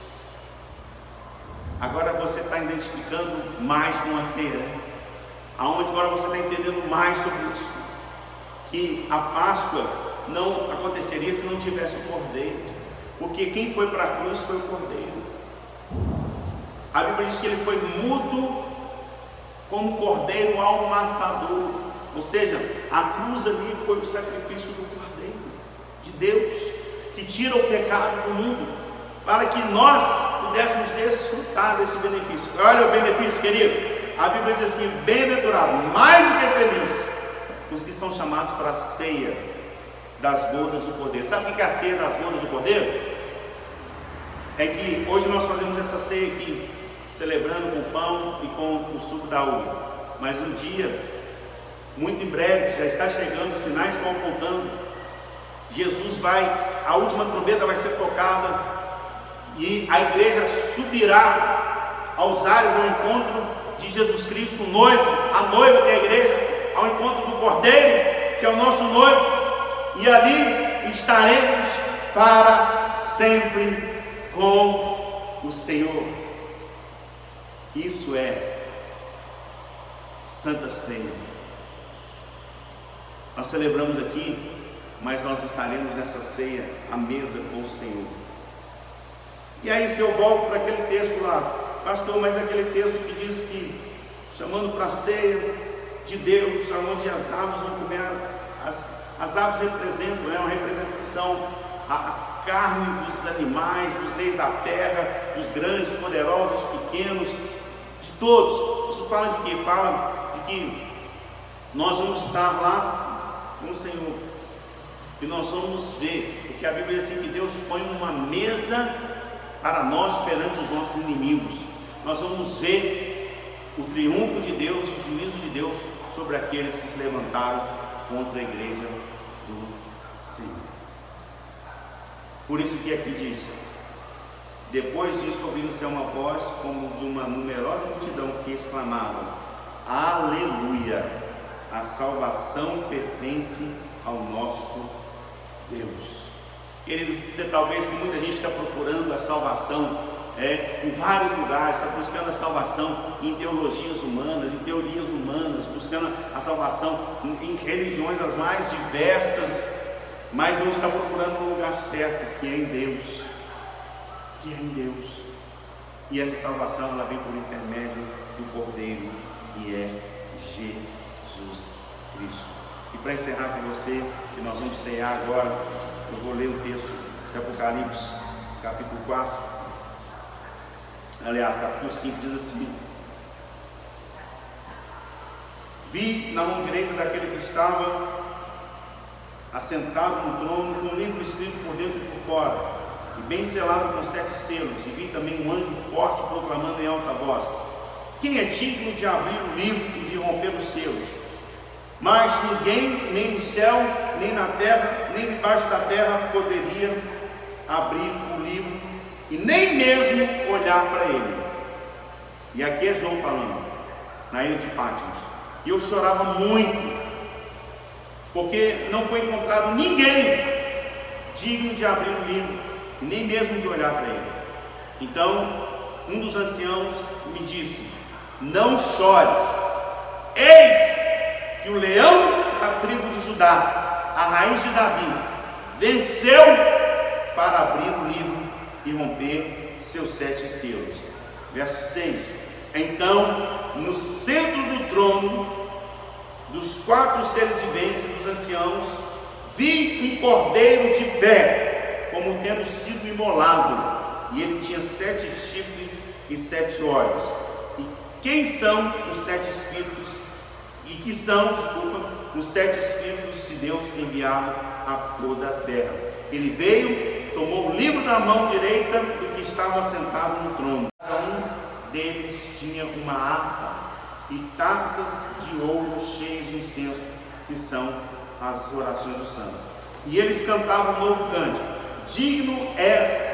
Agora você está identificando mais com a ceia, aonde agora você está entendendo mais sobre isso, que a Páscoa não aconteceria se não tivesse o Cordeiro, porque quem foi para a cruz foi o Cordeiro. A Bíblia diz que ele foi mudo como cordeiro ao matador, ou seja, a cruz ali foi o sacrifício do Cordeiro de Deus, que tira o pecado do mundo, para que nós pudéssemos desfrutar desse benefício. Olha o benefício, querido. A Bíblia diz que bem-aventurado, mais do que feliz, os que são chamados para a ceia das bodas do Cordeiro. Sabe o que é a ceia das bodas do Cordeiro? É que hoje nós fazemos essa ceia aqui, celebrando com o pão e com o suco da uva, mas um dia muito em breve, já está chegando, os sinais estão apontando. Jesus a última trombeta vai ser tocada e a igreja subirá aos ares ao encontro de Jesus Cristo, o noivo, a noiva que é a igreja, ao encontro do Cordeiro, que é o nosso noivo, e ali estaremos para sempre com o Senhor. Isso é Santa Ceia. Nós celebramos aqui, mas nós estaremos nessa ceia à mesa com o Senhor. E aí, se eu volto para aquele texto lá, pastor, mas aquele texto que diz que, chamando para a ceia de Deus, onde as aves vão comer, as aves representam, uma representação, a carne dos animais, dos reis da terra, dos grandes, poderosos, pequenos, de todos. Isso fala de quê? Fala de que nós vamos estar lá com o Senhor, e nós vamos ver, porque a Bíblia diz assim, que Deus põe uma mesa para nós perante os nossos inimigos. Nós vamos ver o triunfo de Deus e o juízo de Deus sobre aqueles que se levantaram contra a igreja do Senhor. Por isso que aqui diz: depois disso ouviu-se uma voz como de uma numerosa multidão que exclamava: aleluia, a salvação pertence ao nosso Deus. Queridos, você talvez, que muita gente está procurando a salvação em vários lugares, está buscando a salvação em teologias humanas, em teorias humanas, buscando a salvação em religiões as mais diversas, mas não está procurando o lugar certo, que é em Deus, que é em Deus. E essa salvação, ela vem por intermédio do Cordeiro, que é Jesus Cristo. E para encerrar com você, que nós vamos cear agora, eu vou ler o texto de Apocalipse, capítulo 4, aliás, capítulo 5, diz assim: vi na mão direita daquele que estava assentado no trono um livro escrito por dentro e por fora, e bem selado com 7 selos, e vi também um anjo forte proclamando em alta voz: quem é digno de abrir o livro e de romper os selos? Mas ninguém, nem no céu, nem na terra, nem debaixo da terra, poderia abrir o livro e nem mesmo olhar para ele. E aqui é João falando, na ilha de Patmos. E eu chorava muito, porque não foi encontrado ninguém digno de abrir o livro, nem mesmo de olhar para ele. Então, um dos anciãos me disse: não chores, eis que o leão da tribo de Judá, a raiz de Davi, venceu para abrir o livro e romper seus 7 selos. Verso 6: então, no centro do trono, dos 4 seres viventes e dos anciãos, vi um cordeiro de pé, como tendo sido imolado, e ele tinha 7 chifres e 7 olhos. E quem são os 7 espíritos? E que são, os 7 espíritos de Deus enviados a toda a terra. Ele veio, tomou o livro na mão direita do que estava sentado no trono. Cada um deles tinha uma harpa e taças de ouro cheias de incenso, que são as orações do santo. E eles cantavam um novo cântico: digno és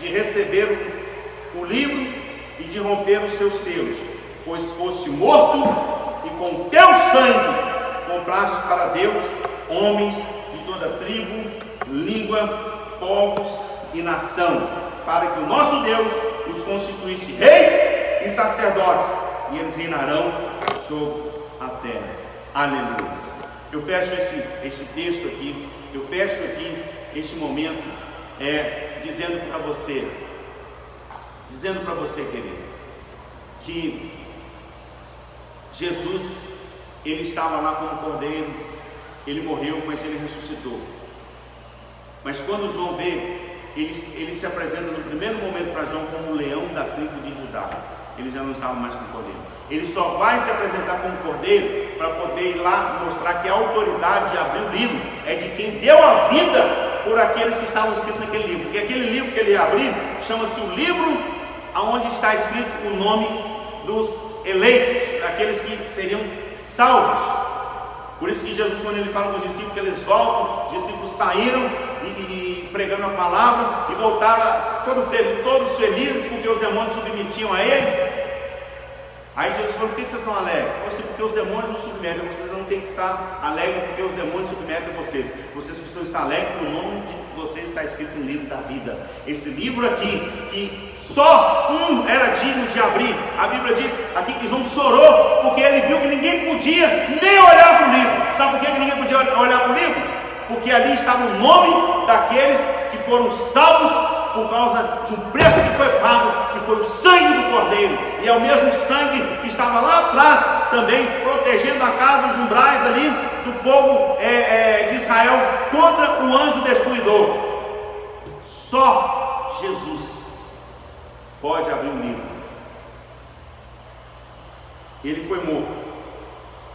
de receber o livro e de romper os seus selos, pois foste morto e com teu sangue compraste para Deus homens de toda tribo, língua, povos e nação, para que o nosso Deus os constituísse reis e sacerdotes, e eles reinarão sobre a terra. Aleluia. Eu fecho esse texto aqui, eu fecho aqui este momento dizendo para você, querido, que Jesus, ele estava lá como cordeiro, ele morreu, mas ele ressuscitou. Mas quando João vê, ele se apresenta no primeiro momento para João como o leão da tribo de Judá. Ele já não estava mais como cordeiro. Ele só vai se apresentar como cordeiro para poder ir lá mostrar que a autoridade de abrir o livro é de quem deu a vida por aqueles que estavam escritos naquele livro. Porque aquele livro que ele ia abrir chama-se o livro onde está escrito o nome dos eleitos, aqueles que seriam salvos. Por isso que Jesus, quando ele fala com os discípulos que eles voltam, os discípulos saíram e pregando a palavra e voltaram todos felizes porque os demônios submetiam a ele. Aí Jesus falou: por que vocês estão alegres? Ele falou assim: porque os demônios nos submetem. Vocês não têm que estar alegres porque os demônios submetem vocês. Vocês precisam estar alegres porque o nome de vocês está escrito no livro da vida. Esse livro aqui, que só um era digno de abrir. A Bíblia diz aqui que João chorou porque ele viu que ninguém podia nem olhar para o livro. Sabe por que ninguém podia olhar para o livro? Porque ali estava o nome daqueles que foram salvos por causa de um preço que foi pago, que foi o sangue do Cordeiro. E é o mesmo sangue que estava lá atrás também protegendo a casa, os umbrais ali do povo de Israel contra o anjo destruidor. Só Jesus pode abrir um livro. Ele foi morto,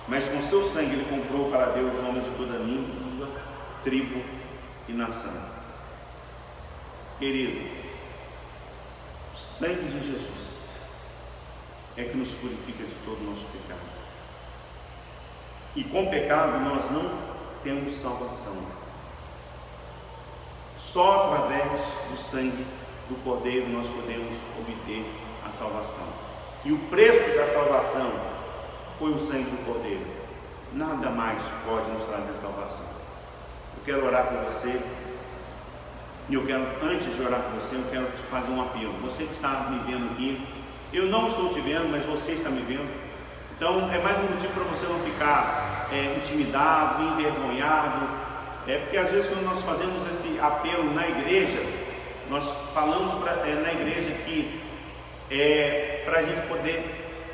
mas com seu sangue ele comprou para Deus homens de toda língua, tribo e nação. Querido, o sangue de Jesus é que nos purifica de todo o nosso pecado. E com pecado nós não temos salvação. Só através do sangue do Cordeiro nós podemos obter a salvação. E o preço da salvação foi o sangue do Cordeiro. Nada mais pode nos trazer salvação. Eu quero orar com você. E eu quero, antes de orar com você, eu quero te fazer um apelo. Você que está me vendo aqui, eu não estou te vendo, mas você está me vendo. Então é mais um motivo para você não ficar intimidado, envergonhado. Porque às vezes quando nós fazemos esse apelo na igreja, nós falamos na igreja que para a gente poder,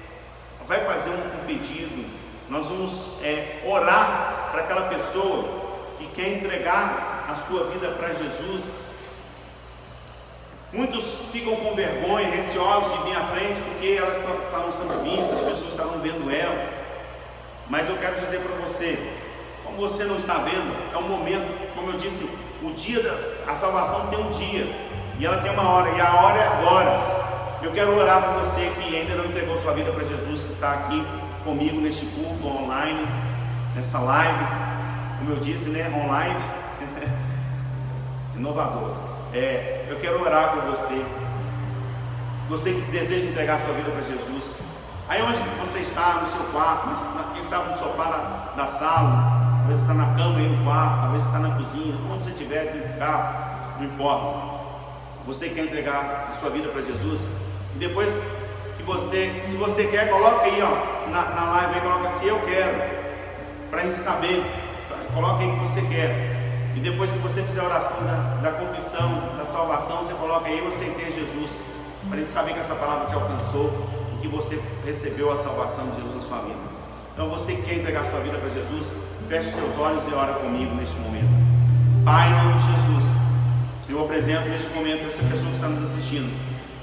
vai fazer um pedido, nós vamos orar para aquela pessoa que quer entregar a sua vida para Jesus. Muitos ficam com vergonha, receosos de vir à frente, porque elas estavam sendo vistas, as pessoas estavam vendo elas. Mas eu quero dizer para você, como você não está vendo, é um momento, como eu disse, o dia a salvação tem um dia, e ela tem uma hora, e a hora é agora. Eu quero orar por você que ainda não entregou sua vida para Jesus, que está aqui comigo neste culto online, nessa live, como eu disse, online, inovador. Eu quero orar por você que deseja entregar sua vida para Jesus. Aí onde você está, no seu quarto, quem sabe no sofá da sala, talvez você está na cama aí no quarto, talvez você está na cozinha, onde você estiver, dentro do carro, não importa. Você quer entregar a sua vida para Jesus? E depois que se você quer, coloca aí na live, aí, coloca assim: eu quero, para a gente saber, coloca aí que você quer. E depois, se você fizer a oração da confissão, da salvação, você coloca aí: eu aceitei Jesus, para a gente saber que essa palavra te alcançou e que você recebeu a salvação de Jesus na sua vida. Então, você que quer entregar a sua vida para Jesus, feche seus olhos e ora comigo neste momento. Pai, em nome de Jesus, eu apresento neste momento essa pessoa que está nos assistindo,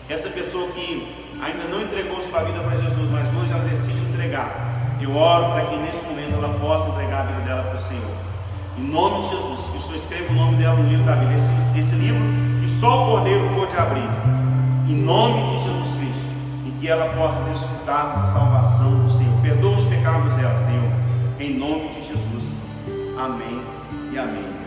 essa pessoa que ainda não entregou sua vida para Jesus, mas hoje ela decide entregar. Eu oro para que neste momento ela possa entregar a vida dela para o Senhor. Em nome de Jesus, que o Senhor escreva o nome dela no livro da vida, esse livro que só o Cordeiro pode abrir. Em nome de Jesus Cristo, e que ela possa desfrutar da salvação do Senhor. Perdoa os pecados dela, Senhor. Em nome de Jesus. Amém e amém.